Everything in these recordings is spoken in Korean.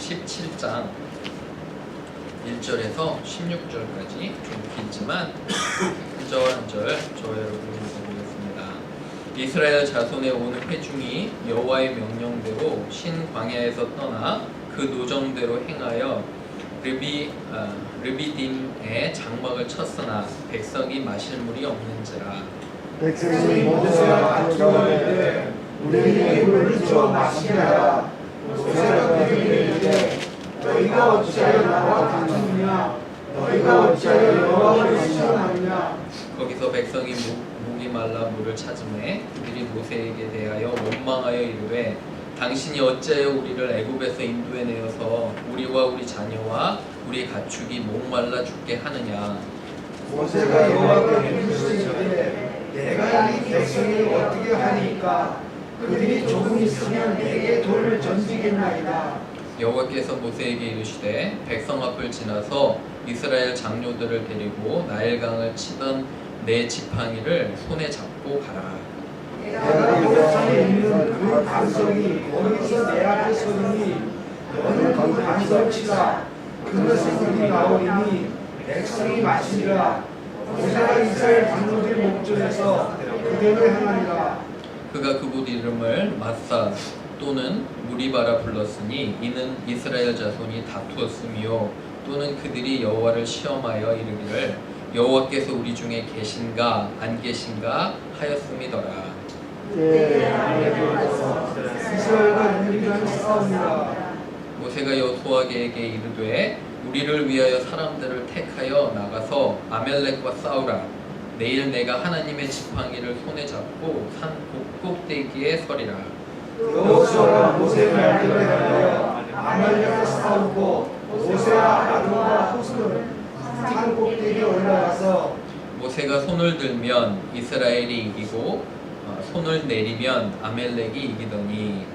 17장 1절에서 16절까지 좀 길지만 한 절 한 절 저와 여러분이 읽어보겠습니다. 이스라엘 자손의 온 회중이 여호와의 명령대로 신 광야에서 떠나 그 노정대로 행하여 르비딤에 장막을 쳤으나 백성이 마실 물이 없는지라. 백성이 모세와 가져오되 우리에게 물을 줘 마시게 하라. 모세가 그들에게 이르되 너희가 어찌하여 나와 다투느냐? 너희가 어찌하여 여호와를 시험하느냐? 거기서 백성이 목이 말라 물을 찾음에 그들이 모세에게 대하여 원망하여 이르되 당신이 어찌하여 우리를 애굽에서 인도해 내어서 우리와 우리 자녀와 우리 가축이 목말라 죽게 하느냐? 모세가 여호와께 물으시되 내가 이 백성이 어떻게 하니까 그들이 조금 있으면 내게 돌을 던지겠나이다. 여호와께서 모세에게 이르시되 백성 앞을 지나서 이스라엘 장로들을 데리고 나일강을 치던 네 지팡이를 손에 잡고 가라. 내가 요단에 있는 그 반석이 거기서 내 앞에 서리니 너는 그 반석 치라. 그것에 물이 나오리니 백성이 마시리라. 모세가 이스라엘 장로들 목전에서 그대로 행하리라. 그가 그곳 이름을 마사 또는 무리바라 불렀으니 이는 이스라엘 자손이 다투었으며 또는 그들이 여호와를 시험하여 이르기를 여호와께서 우리 중에 계신가 안 계신가 하였음이더라. 이스라엘과 우리랑 싸웁니다. 모세가 여호수아에게 이르되 우리를 위하여 사람들을 택하여 나가서 아멜렉과 싸우라. 내일 내가 하나님의 지팡이를 손에 잡고 산 꼭대기에 서리라. 여호수아가 모세의 말대로 하여 아말렉과 싸우고 모세와 아론과 호수는 산 꼭대기에 올라가서 모세가 손을 들면 이스라엘이 이기고 손을 내리면 아멜렉이 이기더니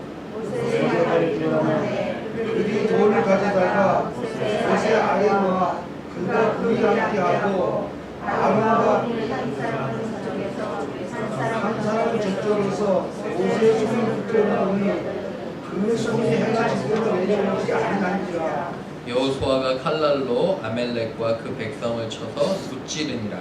그들이 돌을 가져다가 모세 아래와 그가 그리 함께 하고 아론과 한 사람은 저쪽에서 모세의 손을 붙들어보니 그 손이 해가 지도로 내려오지 아니하니라. 여호수아가 칼날로 아멜렉과 그 백성을 쳐서 무찌르니라.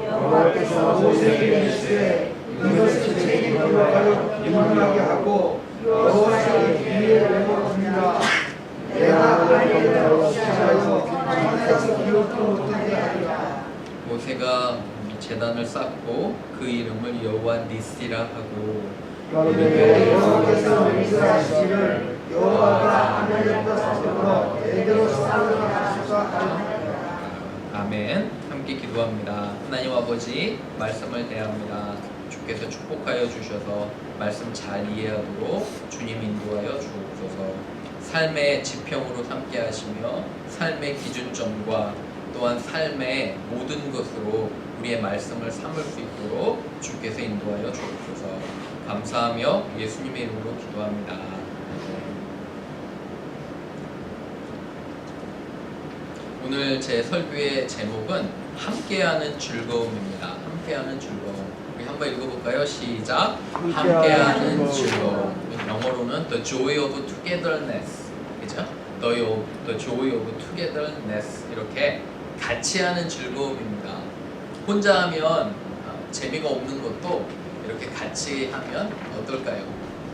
여호와께서 모세에게 이르시되 이것을 제게 돌아가여 유명하게 하고 여호와의 비밀을 내놓습니다. 내가 아말렉을 시하여 하늘에서 기울지 못하게 하리라. 모세가 제단을 쌓고 그 이름을 여호와 니시라 하고 여호와께서 맹세하시기를 여호와가 아말렉과 싸우러 대대로 싸우게 하소서 하리라. 아멘. 함께 기도합니다. 하나님 아버지 말씀을 대합니다. 주께서 축복하여 주셔서 말씀 잘 이해하도록 주님 인도하여 주옵소서. 삶의 지평으로 삼게 하시며 삶의 기준점과 또한 삶의 모든 것으로 우리의 말씀을 삼을 수 있도록 주께서 인도하여 주옵소서. 감사하며 예수님의 이름으로 기도합니다. 오늘 제 설교의 제목은 함께하는 즐거움입니다. 함께하는 즐거움. 우리 한번 읽어볼까요? 시작. 함께하는 즐거움. 영어로는 The Joy of Togetherness. 그죠? The Joy of Togetherness. 이렇게 같이 하는 즐거움입니다. 혼자 하면 재미가 없는 것도 이렇게 같이 하면 어떨까요?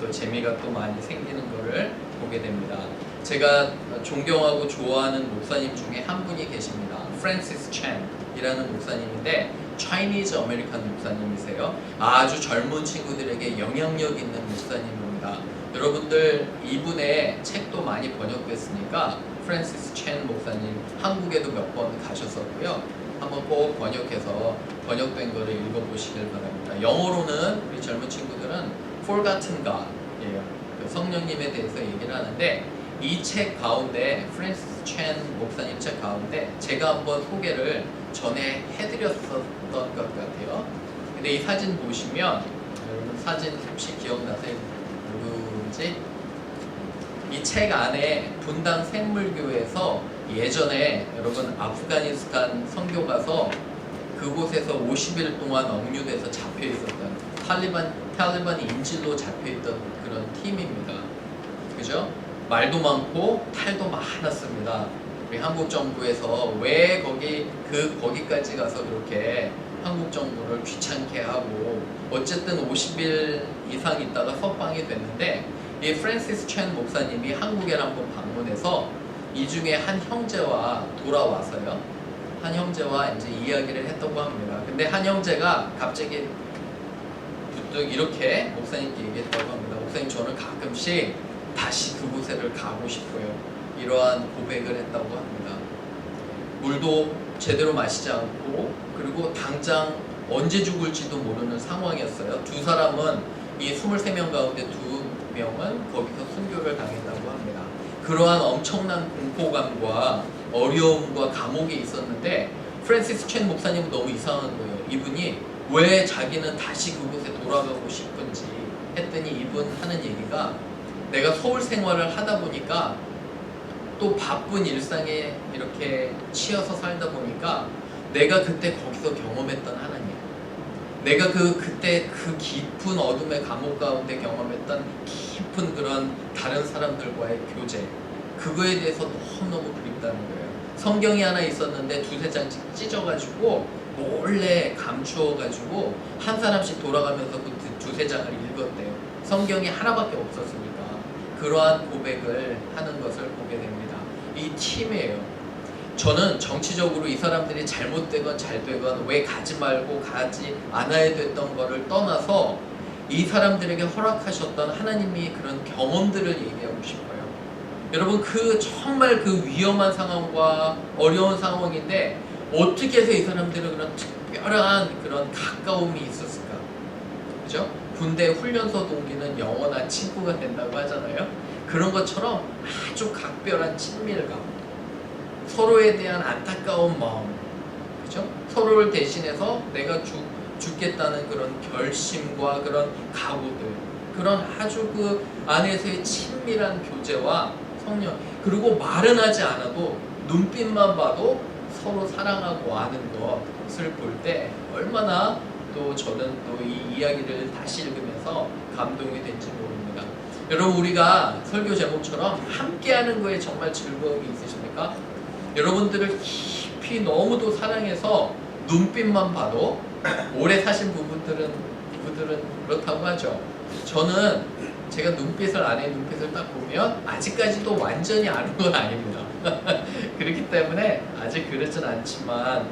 또 재미가 또 많이 생기는 것을 보게 됩니다. 제가 존경하고 좋아하는 목사님 중에 한 분이 계십니다. 프랜시스 챈이라는 목사님인데 차이니즈 아메리칸 목사님이세요. 아주 젊은 친구들에게 영향력 있는 목사님입니다. 여러분들 이분의 책도 많이 번역됐으니까 프랜시스 챈 목사님 한국에도 몇 번 가셨었고요. 한번 꼭 번역해서 번역된 거를 읽어보시길 바랍니다. 영어로는 우리 젊은 친구들은 Forgotten God이에요. 성령님에 대해서 얘기를 하는데 이 책 가운데 프랜시스 챈 목사님 책 가운데 제가 한번 소개를 전에 해드렸었던 것 같아요. 근데 이 사진 보시면 여러분 사진 혹시 기억나세요? 누구지? 이 책 안에 분당 샘물교회에서 예전에 여러분 아프가니스탄 선교 가서 그곳에서 50일 동안 억류돼서 잡혀 있었던 탈리반 인질로 잡혀 있던 그런 팀입니다. 그죠? 말도 많고 탈도 많았습니다. 우리 한국 정부에서 왜 거기까지 가서 그렇게 한국 정부를 귀찮게 하고 어쨌든 50일 이상 있다가 석방이 됐는데 이 프랜시스 첸 목사님이 한국에 한번 방문해서 이 중에 한 형제와 돌아와서요. 한 형제와 이제 이야기를 했다고 합니다. 근데 한 형제가 갑자기 부쩍 이렇게 목사님께 얘기했다고 합니다. 목사님, 저는 가끔씩 다시 그곳에를 가고 싶어요. 이러한 고백을 했다고 합니다. 물도 제대로 마시지 않고 그리고 당장 언제 죽을지도 모르는 상황이었어요. 두 사람은 이 23명 가운데 2명은 거기서 순교를 당했다고 합니다. 그러한 엄청난 공포감과 어려움과 감옥에 있었는데 프랜시스 첸 목사님은 너무 이상한 거예요. 이분이 왜 자기는 다시 그곳에 돌아가고 싶은지 했더니 이분 하는 얘기가 내가 서울 생활을 하다 보니까 또 바쁜 일상에 이렇게 치여서 살다 보니까 내가 그때 거기서 경험했던 하나님, 내가 그때 그 깊은 어둠의 감옥 가운데 경험했던 깊은 그런 다른 사람들과의 교제, 그거에 대해서 너무너무 그립다는 거예요. 성경이 하나 있었는데 두세 장씩 찢어가지고 몰래 감추어가지고 한 사람씩 돌아가면서 그 두세 장을 읽었대요. 성경이 하나밖에 없었으니까. 그러한 고백을 하는 것을 보게 됩니다. 이 팀이에요. 저는 정치적으로 이 사람들이 잘못되건 잘되건 왜 가지 말고 가지 않아야 됐던 거를 떠나서 이 사람들에게 허락하셨던 하나님이 그런 경험들을 얘기하고 싶어요. 여러분, 정말 그 위험한 상황과 어려운 상황인데 어떻게 해서 이 사람들은 그런 특별한 그런 가까움이 있었을까? 그죠? 군대 훈련소 동기는 영원한 친구가 된다고 하잖아요. 그런 것처럼 아주 각별한 친밀감, 서로에 대한 안타까운 마음, 그죠? 서로를 대신해서 내가 죽겠다는 그런 결심과 그런 각오들, 그런 아주 그 안에서의 친밀한 교제와 성령, 그리고 말은 하지 않아도 눈빛만 봐도 서로 사랑하고 아는 것을 볼 때 얼마나 또 저는 또 이 이야기를 다시 읽으면서 감동이 된지 모릅니다. 여러분, 우리가 설교 제목처럼 함께하는 거에 정말 즐거움이 있으십니까? 여러분들을 깊이 너무도 사랑해서 눈빛만 봐도 오래 사신 부부들은 그렇다고 하죠. 저는 제가 아내 눈빛을 딱 보면 아직까지도 완전히 아는 건 아닙니다. 그렇기 때문에 아직 그렇진 않지만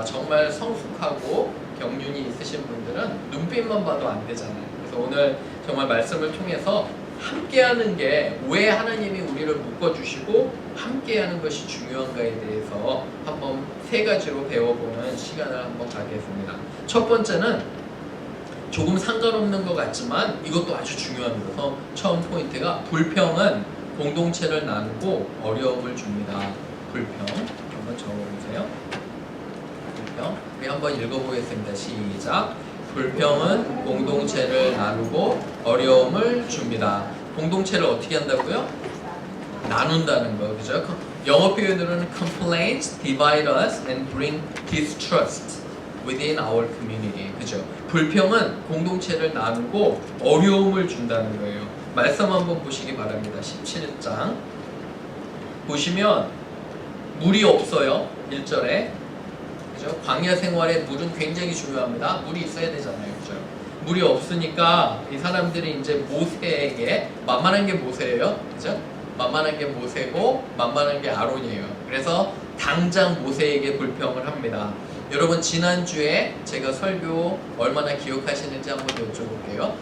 정말 성숙하고 경륜이 있으신 분들은 눈빛만 봐도 안 되잖아요. 그래서 오늘 정말 말씀을 통해서 함께하는 게 왜 하나님이 우리를 묶어주시고 함께하는 것이 중요한가에 대해서 한번 3가지로 배워보는 시간을 한번 가겠습니다. 첫 번째는 조금 상관없는 것 같지만 이것도 아주 중요합니다. 처음 포인트가 불평은 공동체를 나누고 어려움을 줍니다. 불평 한번 적어보세요. 불평 우리 한번 읽어보겠습니다. 시작. 불평은 공동체를 나누고 어려움을 줍니다. 공동체를 어떻게 한다고요? 나눈다는 거, 그죠? 영어 표현으로는 complaints divide us and bring distrust within our community, 그죠? 불평은 공동체를 나누고 어려움을 준다는 거예요. 말씀 한번 보시기 바랍니다. 17장 보시면 물이 없어요. 1절에, 그죠? 광야 생활에 물은 굉장히 중요합니다. 물이 있어야 되잖아요, 그죠? 물이 없으니까 이 사람들이 이제 모세에게, 만만한 게 모세예요, 그죠? 만만한 게 모세고 만만한 게 아론이에요. 그래서 당장 모세에게 불평을 합니다. 여러분, 지난주에 제가 설교 얼마나 기억하시는지 한번 여쭤볼게요.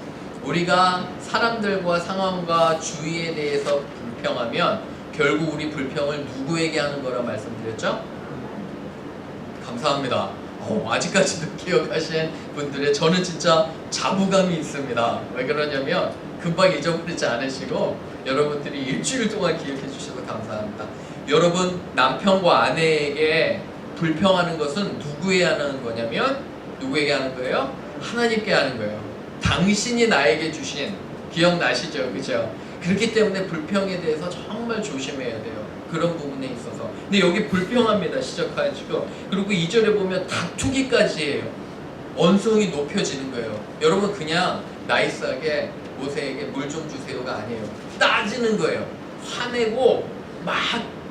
우리가 사람들과 상황과 주위에 대해서 불평하면 결국 우리 불평을 누구에게 하는 거라 말씀드렸죠? 감사합니다. 아직까지도 기억하신 분들의, 저는 진짜 자부감이 있습니다. 왜 그러냐면 금방 잊어버리지 않으시고 여러분들이 일주일 동안 기억해 주셔서 감사합니다. 여러분, 남편과 아내에게 불평하는 것은 누구에게 하는 거냐면, 누구에게 하는 거예요? 하나님께 하는 거예요. 당신이 나에게 주신, 기억나시죠? 그죠? 그렇기 때문에 불평에 대해서 정말 조심해야 돼요. 그런 부분에 있어서. 근데 여기 불평합니다. 시작하시고, 그리고 2절에 보면 다투기까지 해요. 언성이 높여지는 거예요. 여러분, 그냥 나이스하게 모세에게 물 좀 주세요가 아니에요. 따지는 거예요. 화내고 막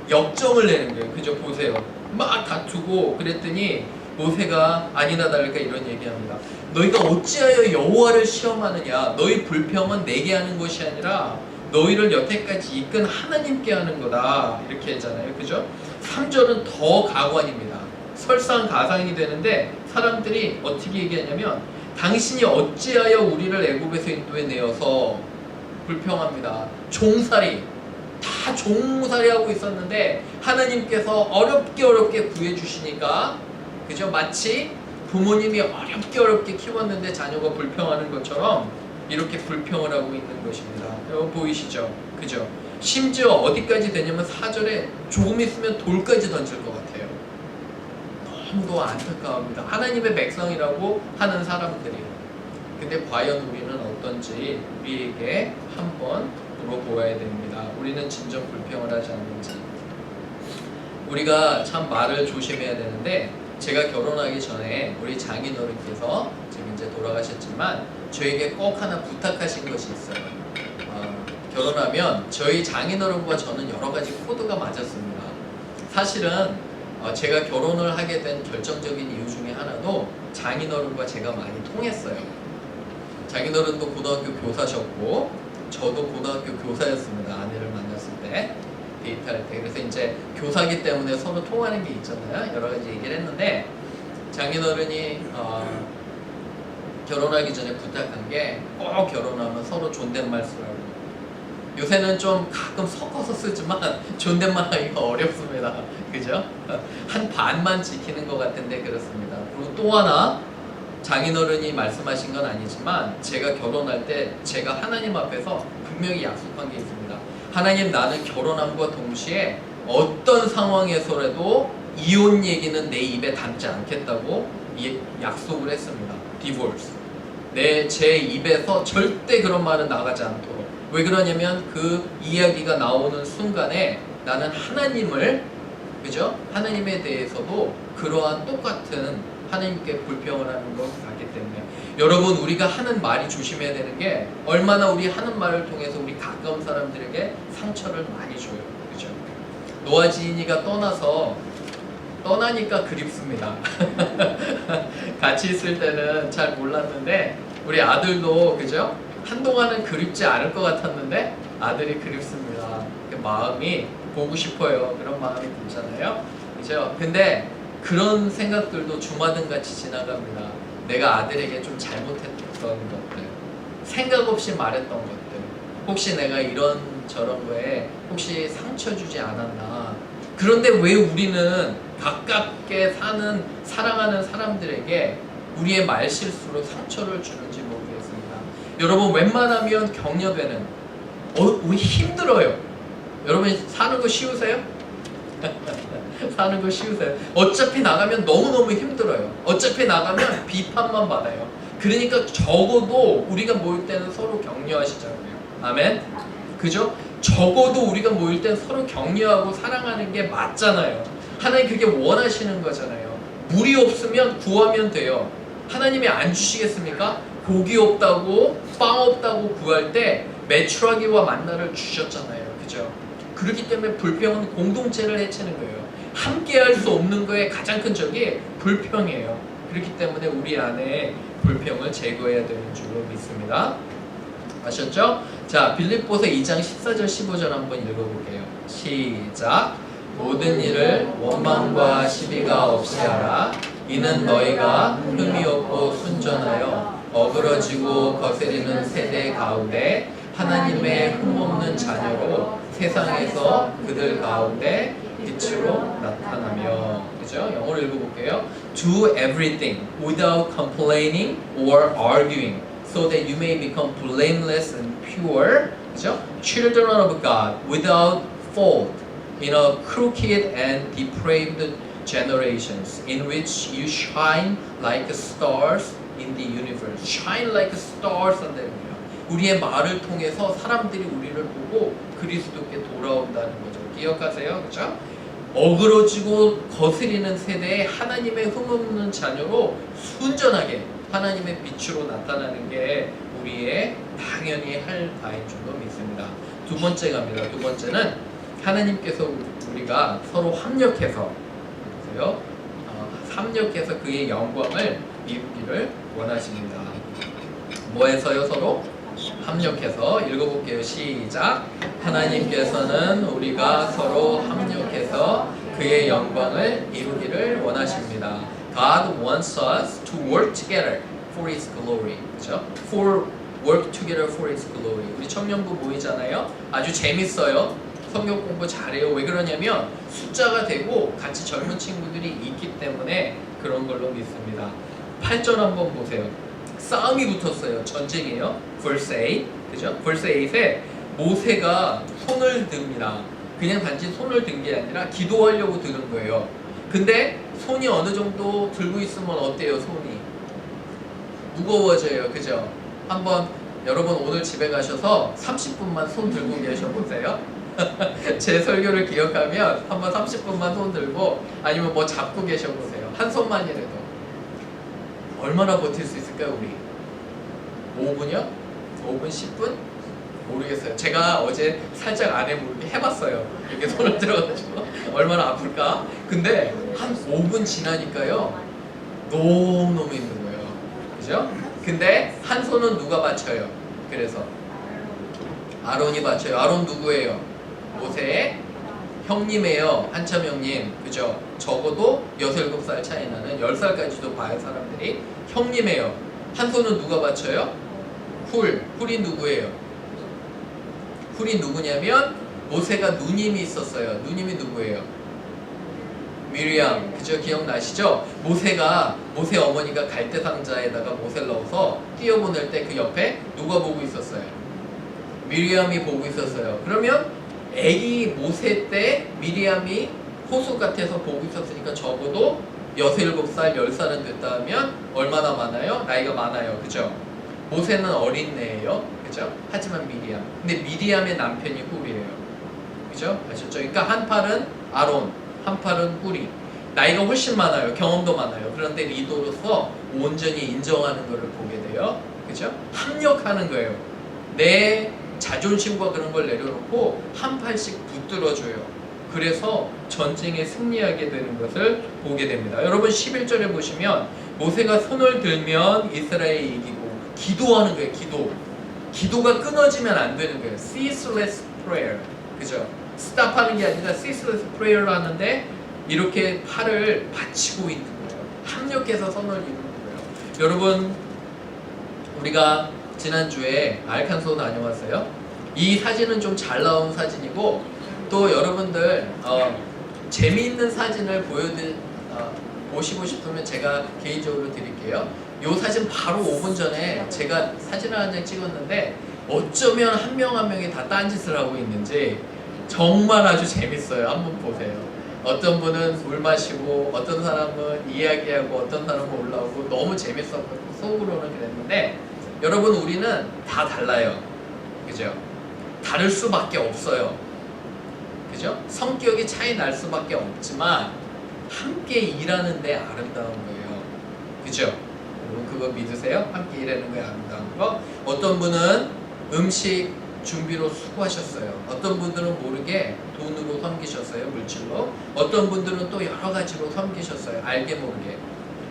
역정을 내는 거예요. 그죠? 보세요. 막 다투고 그랬더니 모세가 아니나 다를까 이런 얘기합니다. 너희가 어찌하여 여호와를 시험하느냐? 너희 불평은 내게 하는 것이 아니라 너희를 여태까지 이끈 하나님께 하는 거다. 이렇게 했잖아요. 그죠? 3절은 더 가관입니다. 설상가상이 되는데 사람들이 어떻게 얘기하냐면 당신이 어찌하여 우리를 애굽에서 인도해 내어서 불평합니다. 종살이 다 종살이 하고 있었는데 하나님께서 어렵게 구해주시니까 그죠? 마치 부모님이 어렵게 키웠는데 자녀가 불평하는 것처럼 이렇게 불평을 하고 있는 것입니다. 여러분 보이시죠? 그죠? 심지어 어디까지 되냐면 4절에 조금 있으면 돌까지 던질 것 같아요. 너무도 안타까웁니다. 하나님의 백성이라고 하는 사람들이. 근데 과연 우리는 어떤지 우리에게 한번 물어보아야 됩니다. 우리는 진정 불평을 하지 않는지. 우리가 참 말을 조심해야 되는데 제가 결혼하기 전에 우리 장인어른께서 지금 이제 돌아가셨지만 저에게 꼭 하나 부탁하신 것이 있어요. 결혼하면 저희 장인어른과 저는 여러 가지 코드가 맞았습니다. 사실은 제가 결혼을 하게 된 결정적인 이유 중에 하나도 장인어른과 제가 많이 통했어요. 장인어른도 고등학교 교사셨고 저도 고등학교 교사였습니다. 아내를 만났을 때 데이트할 때. 그래서 이제 교사기 때문에 서로 통하는 게 있잖아요. 여러 가지 얘기를 했는데 장인어른이 결혼하기 전에 부탁한 게 꼭 결혼하면 서로 존댓말 쓰라고. 요새는 좀 가끔 섞어서 쓰지만 존댓말 하기가 어렵습니다. 그죠? 한 반만 지키는 것 같은데 그렇습니다. 그리고 또 하나 장인어른이 말씀하신 건 아니지만 제가 결혼할 때 제가 하나님 앞에서 분명히 약속한 게 있습니다. 하나님, 나는 결혼함과 동시에 어떤 상황에서라도 이혼 얘기는 내 입에 담지 않겠다고 약속을 했습니다. 디보스. 제 입에서 절대 그런 말은 나가지 않도록. 왜 그러냐면 그 이야기가 나오는 순간에 나는 하나님을, 그죠? 하나님에 대해서도 그러한 똑같은 하나님께 불평을 하는 것 같기 때문에 여러분, 우리가 하는 말이 조심해야 되는 게 얼마나 우리 하는 말을 통해서 우리 가까운 사람들에게 상처를 많이 줘요. 그죠? 노아 지인이가 떠나니까 그립습니다. 같이 있을 때는 잘 몰랐는데 우리 아들도, 그죠? 한동안은 그립지 않을 것 같았는데 아들이 그립습니다. 그 마음이 보고 싶어요. 그런 마음이 들잖아요. 그죠? 근데 그런 생각들도 주마등같이 지나갑니다. 내가 아들에게 좀 잘못했던 것들, 생각 없이 말했던 것들, 혹시 내가 이런 저런 거에 혹시 상처 주지 않았나. 그런데 왜 우리는 가깝게 사랑하는 사람들에게 우리의 말실수로 상처를 주는지 모르겠습니다. 여러분, 웬만하면 격려되는, 우리 힘들어요. 여러분, 사는 거 쉬우세요? 사는 거 쉬우세요? 어차피 나가면 너무너무 힘들어요. 어차피 나가면 비판만 받아요. 그러니까 적어도 우리가 모일 때는 서로 격려하시자고요. 아멘? 그죠? 적어도 우리가 모일 땐 서로 격려하고 사랑하는 게 맞잖아요. 하나님 그게 원하시는 거잖아요. 물이 없으면 구하면 돼요. 하나님이 안 주시겠습니까? 고기 없다고, 빵 없다고 구할 때 메추라기와 만나를 주셨잖아요. 그죠? 그렇기 때문에 불평은 공동체를 해치는 거예요. 함께 할 수 없는 거에 가장 큰 적이 불평이에요. 그렇기 때문에 우리 안에 불평을 제거해야 되는 줄로 믿습니다. 아셨죠? 자, 빌립보서 2장 14절 15절 한번 읽어볼게요. 시작. 모든 일을 원망과 시비가 없이 하라. 이는 너희가 흠이 없고 순전하여 어그러지고 거스리는 세대 가운데 하나님의 흠없는 자녀로 세상에서 그들 가운데 빛으로 나타나며. 그죠? 영어로 읽어볼게요. Do everything without complaining or arguing, so that you may become blameless and pure. 그죠? Children of God without fault in a crooked and depraved generations, in which you shine like stars in the universe. Shine like stars 한다는거예요. 우리의 말을 통해서 사람들이 우리를 보고 그리스도께 돌아온다는 거죠. 기억하세요? 그죠? 어그러지고 거스리는 세대에 하나님의 흠없는 자녀로 순전하게 하나님의 빛으로 나타나는 게 우리의 당연히 할 바인 줄로 믿습니다. 두 번째 갑니다. 두 번째는 하나님께서 우리가 서로 합력해서 보세요. 합력해서 그의 영광을 이루기를 원하십니다. 뭐해서요? 서로 합력해서 읽어볼게요. 시작. 하나님께서는 우리가 서로 합력해서 그의 영광을 이루기를 원하십니다. God wants us to work together for His glory. 그렇죠? For work together for His glory. 우리 청년부 모이잖아요. 아주 재밌어요. 성경 공부 잘해요. 왜 그러냐면 숫자가 되고 같이 젊은 친구들이 있기 때문에 그런 걸로 믿습니다. 8절 한번 보세요. 싸움이 붙었어요. 전쟁이에요. Verse 8. 그죠? Verse 8에 모세가 손을 듭니다. 그냥 단지 손을 든 게 아니라 기도하려고 드는 거예요. 근데 손이 어느 정도 들고 있으면 어때요? 손이 무거워져요. 그죠? 한번 여러분 오늘 집에 가셔서 30분만 손 들고 계셔보세요. 제 설교를 기억하면 한번 30분만 손 들고 아니면 뭐 잡고 계셔보세요. 한 손만이라도 얼마나 버틸 수 있을까요? 우리 5분이요? 5분? 10분? 모르겠어요. 제가 어제 살짝 안에 모르게 해봤어요. 이렇게 손을 들어가지고 얼마나 아플까? 근데 한 5분 지나니까요 너무너무 힘든 거예요. 그죠? 근데 한 손은 누가 받쳐요? 그래서 아론이 받쳐요. 아론 누구예요? 모세의 형님이에요. 한참 형님. 그죠? 적어도 6, 7살 차이 나는 10살까지도 봐요. 사람들이. 형님이에요. 한 손은 누가 받쳐요? 훌이 누구예요? 훌이 누구냐면 모세가 누님이 있었어요. 누님이 누구예요? 미리암. 그죠? 기억나시죠? 모세 어머니가 갈대 상자에다가 모세를 넣어서 뛰어보낼 때 그 옆에 누가 보고 있었어요? 미리암이 보고 있었어요. 그러면 애기 모세 때 미리암이 호수 같아서 보고 있었으니까 적어도 6, 7살, 10살은 됐다 하면 얼마나 많아요? 나이가 많아요. 그죠? 모세는 어린애예요. 그죠? 하지만 미리암. 근데 미리암의 남편이 훌이에요. 그죠? 아셨죠? 그러니까 한 팔은 아론, 한 팔은 훌이. 나이가 훨씬 많아요. 경험도 많아요. 그런데 리더로서 온전히 인정하는 것을 보게 돼요. 그죠? 합력하는 거예요. 내 자존심과 그런 걸 내려놓고 한 팔씩 붙들어줘요. 그래서 전쟁에 승리하게 되는 것을 보게 됩니다. 여러분 11절에 보시면 모세가 손을 들면 이스라엘이 이기고 기도하는 거예요. 기도가 끊어지면 안 되는 거예요. ceaseless prayer. 그죠? stop 하는 게 아니라 ceaseless prayer를 하는데 이렇게 팔을 받치고 있는 거예요. 합력해서 선을 이루는 거예요. 여러분 우리가 지난주에 알칸소 다녀왔어요. 이 사진은 좀 잘 나온 사진이고 또 여러분들 재미있는 사진을 보시고 싶으면 제가 개인적으로 드릴게요. 이 사진 바로 5분 전에 제가 사진을 한 장 찍었는데 어쩌면 한 명 한 명이 다 딴짓을 하고 있는지 정말 아주 재밌어요. 한번 보세요. 어떤 분은 물 마시고 어떤 사람은 이야기하고 어떤 사람은 올라오고 너무 재밌었고 속으로는 그랬는데 여러분 우리는 다 달라요. 그죠? 다를 수밖에 없어요. 그죠? 성격이 차이 날 수밖에 없지만 함께 일하는데 아름다운 거예요. 그죠? 여러분 그거 믿으세요? 함께 일하는 거에 아름다운 거. 어떤 분은 음식 준비로 수고하셨어요. 어떤 분들은 모르게 돈으로 섬기셨어요. 물질로. 어떤 분들은 또 여러 가지로 섬기셨어요. 알게 모르게.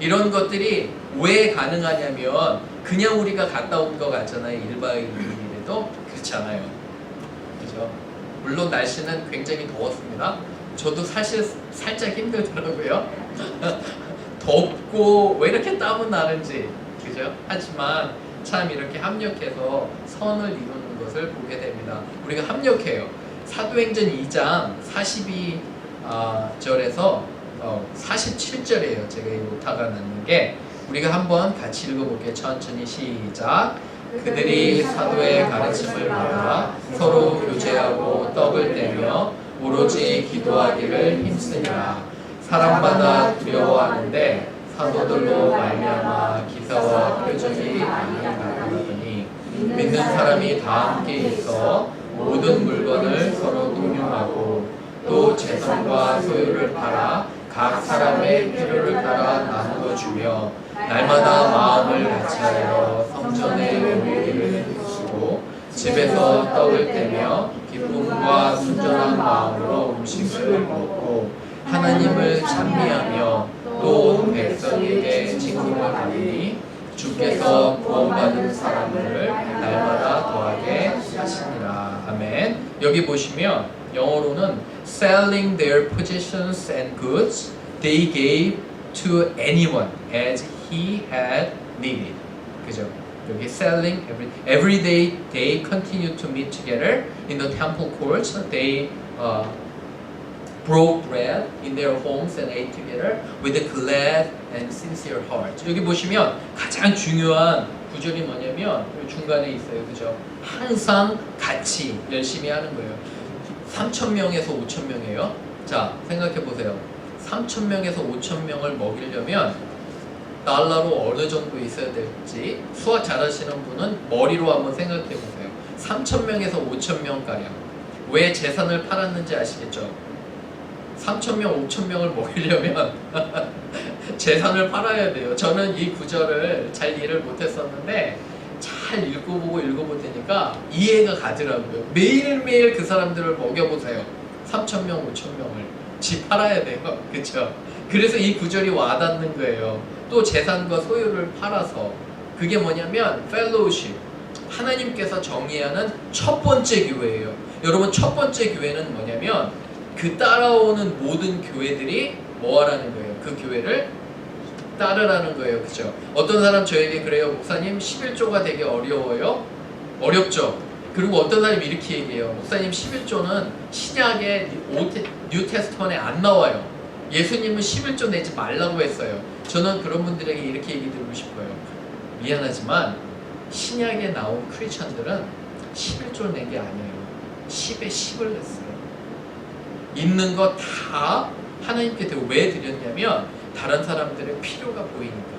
이런 것들이 왜 가능하냐면 그냥 우리가 갔다 온 것 같잖아요. 1박 2일이라도 그렇지 않아요. 그죠? 물론 날씨는 굉장히 더웠습니다. 저도 사실 살짝 힘들더라고요. 덥고 왜 이렇게 땀은 나는지. 그죠? 하지만 참 이렇게 합력해서 선을 이루는 것을 보게 됩니다. 우리가 합력해요. 사도행전 2장 42절에서 47절이에요. 제가 이 오타가 났는 게 우리가 한번 같이 읽어볼게요. 천천히 시작. 그들이 사도의 가르침을 받아 서로 교제하고 떡을 떼며 오로지 기도하기를 힘쓰니라. 사람마다 두려워하는데 사도들로 말미암아 기사와 표적이 많이 나타나더니 믿는 사람이 다 함께 있어 모든 물건을 서로 동용하고 또 재산과 소유를 팔아 각 사람의 필요를 따라 나누어 주며 날마다 마음을 같이하여 성전에 모이기를 힘쓰고 집에서 떡을 떼며 기쁨과 순전한 마음으로 음식을 먹고 하나님을 찬미하며 또 백성에게 칭송을 하니 주께서 구원받은 사람들을 날마다 더하게 하시니라. 아멘. 여기 보시면 영어로는 selling their possessions and goods they gave to anyone as he had needed. 그죠? 여기 selling every day they continue to meet together in the temple courts. They broke bread in their homes and ate together with a glad and sincere heart. 여기 보시면 가장 중요한 구절이 뭐냐면 중간에 있어요. 그죠? 항상 같이 열심히 하는 거예요. 3,000명에서 5,000명이에요. 자, 생각해 보세요. 3,000명에서 5,000명을 먹이려면 달러로 어느 정도 있어야 될지 수학 잘하시는 분은 머리로 한번 생각해 보세요. 3,000명에서 5,000명가량. 왜 재산을 팔았는지 아시겠죠? 3,000명, 5,000명을 먹이려면 재산을 팔아야 돼요. 저는 이 구절을 잘 이해를 못했었는데 잘 읽어보니까 이해가 가더라고요. 매일매일 그 사람들을 먹여보세요. 3,000명, 5,000명을 집 팔아야 돼요. 그렇죠? 그래서 이 구절이 와닿는 거예요. 또 재산과 소유를 팔아서 그게 뭐냐면 fellowship, 하나님께서 정의하는 첫 번째 교회예요. 여러분, 첫 번째 교회는 뭐냐면 그 따라오는 모든 교회들이 뭐 하라는 거예요? 그 교회를 따르라는 거예요. 그죠? 어떤 사람 저에게 그래요. 목사님 11조가 되게 어려워요. 어렵죠? 그리고 어떤 사람이 이렇게 얘기해요. 목사님 11조는 신약의 뉴 테스트먼에 안 나와요. 예수님은 11조 내지 말라고 했어요. 저는 그런 분들에게 이렇게 얘기 드리고 싶어요. 미안하지만 신약에 나온 크리스천들은 11조를 낸 게 아니에요. 10에 10을 냈어요. 있는 거 다 하나님께 왜 드렸냐면 다른 사람들의 필요가 보이니까.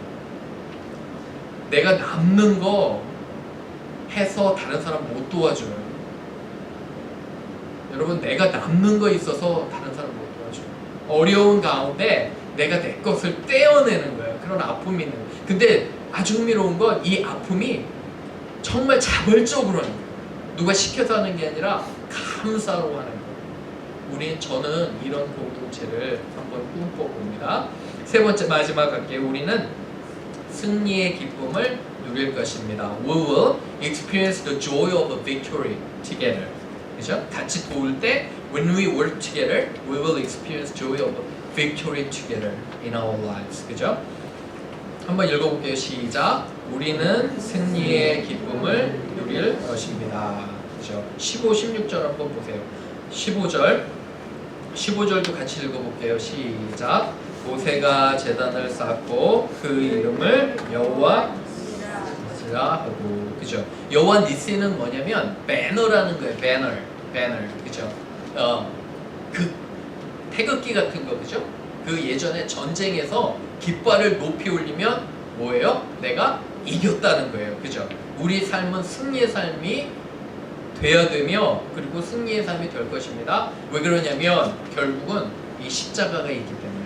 내가 남는 거 해서 다른 사람 못 도와줘요. 여러분, 내가 남는 거 있어서 다른 사람 못 도와줘요. 어려운 가운데 내가 내 것을 떼어내는 거예요. 그런 아픔이 있는 거예요. 근데 아주 흥미로운 건 이 아픔이 정말 자발적으로 하는 거예요. 누가 시켜서 하는 게 아니라 감사로 하는 거예요. 저는 이런 공동체를 한번 꿈꿔봅니다. 세 번째 마지막 할게요. 우리는 승리의 기쁨을 누릴 것입니다. We will experience the joy of a victory together. 그죠? 같이 도울 때 when we work together, we will experience joy of victory together in our lives. 그죠? 한번 읽어볼게요. 시작. 우리는 승리의 기쁨을 누릴 것입니다. 그죠? 15, 16절 한번 보세요. 15절도 같이 읽어볼게요. 시작. 모세가 제단을 쌓고 그 이름을 여호와 니시라 하고. 그죠? 여호와 니시는 뭐냐면 배너라는 거예요. 배너. 그죠? 그 태극기 같은 거. 그죠? 그 예전에 전쟁에서 깃발을 높이 올리면 뭐예요? 내가 이겼다는 거예요. 그죠? 우리 삶은 승리의 삶이 돼야 되며, 그리고 승리의 삶이 될 것입니다. 왜 그러냐면 결국은 이 십자가가 있기 때문에.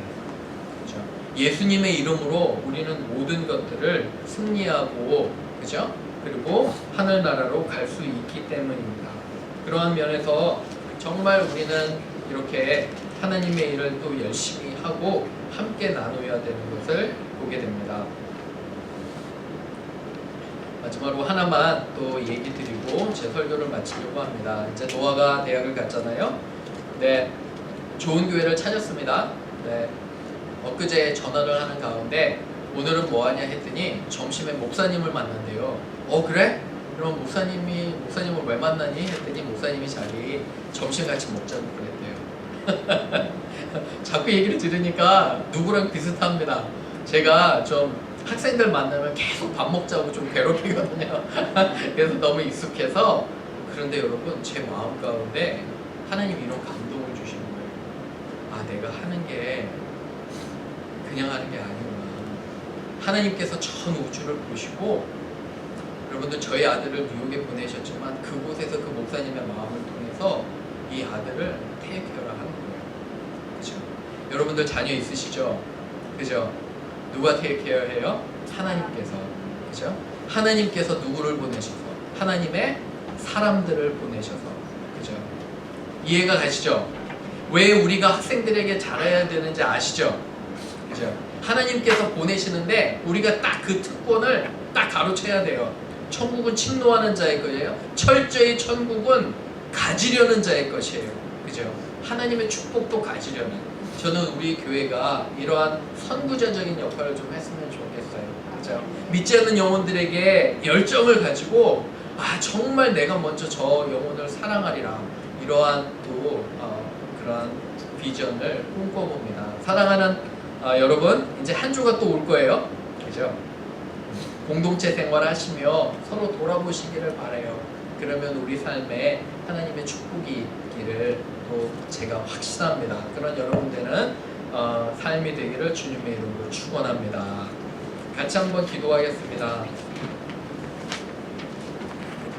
그죠? 예수님의 이름으로 우리는 모든 것들을 승리하고, 그죠? 그리고 하늘나라로 갈 수 있기 때문입니다. 그러한 면에서 정말 우리는 이렇게 하나님의 일을 또 열심히 하고 함께 나눠야 되는 것을 보게 됩니다. 마지막으로 하나만 또 얘기 드리고 제 설교를 마치려고 합니다. 이제 노아가 대학을 갔잖아요. 네, 좋은 교회를 찾았습니다. 네, 엊그제 전화를 하는 가운데 오늘은 뭐하냐 했더니 점심에 목사님을 만난대요. 그래? 그럼 목사님을 왜 만나니? 했더니 목사님이 자기 점심 같이 먹자고 그랬대요. 자꾸 얘기를 들으니까 누구랑 비슷합니다. 제가 좀 학생들 만나면 계속 밥 먹자고 좀 괴롭히거든요. 그래서 너무 익숙해서. 그런데 여러분, 제 마음 가운데 하나님 이런 감동을 주시는 거예요. 아, 내가 하는 게 그냥 하는 게 아니구나. 하나님께서 전 우주를 보시고, 여러분들 저희 아들을 뉴욕에 보내셨지만 그곳에서 그 목사님의 마음을 통해서 이 아들을 테이크케어를 하는 거예요. 그죠? 여러분들 자녀 있으시죠? 그죠? 누가 테이크케어 해요? 하나님께서. 그죠? 하나님께서 누구를 보내셔서? 하나님의 사람들을 보내셔서. 그죠? 이해가 가시죠? 왜 우리가 학생들에게 잘해야 되는지 아시죠? 그죠? 하나님께서 보내시는데 우리가 딱 그 특권을 딱 가로채야 돼요. 천국은 침노하는 자의 것이에요. 철저히 천국은 가지려는 자의 것이에요. 그죠? 하나님의 축복도 가지려는. 저는 우리 교회가 이러한 선구자적인 역할을 좀 했으면 좋겠어요. 그죠? 믿지 않는 영혼들에게 열정을 가지고 정말 내가 먼저 저 영혼을 사랑하리라. 이러한 또 그러한 비전을 꿈꿔봅니다. 사랑하는 여러분, 이제 한 주가 또 올 거예요. 그죠? 공동체 생활하시며 서로 돌아보시기를 바라요. 그러면 우리 삶에 하나님의 축복이 있기를 또 제가 확신합니다. 그런 여러분들은 삶이 되기를 주님의 이름으로 축원합니다. 같이 한번 기도하겠습니다.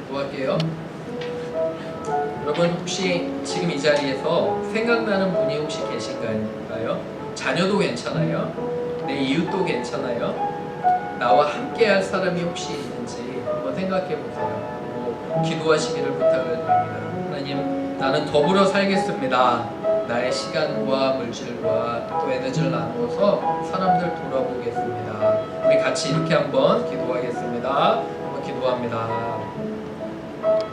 기도할게요. 여러분 혹시 지금 이 자리에서 생각나는 분이 혹시 계신가요? 자녀도 괜찮아요? 내 이웃도 괜찮아요? 나와 함께할 사람이 혹시 있는지 한번 생각해 보세요. 기도하시기를 부탁을 드립니다. 하나님, 나는 더불어 살겠습니다. 나의 시간과 물질과 또 에너지를 나누어서 사람들 돌아보겠습니다. 우리 같이 이렇게 한번 기도하겠습니다. 한번 기도합니다.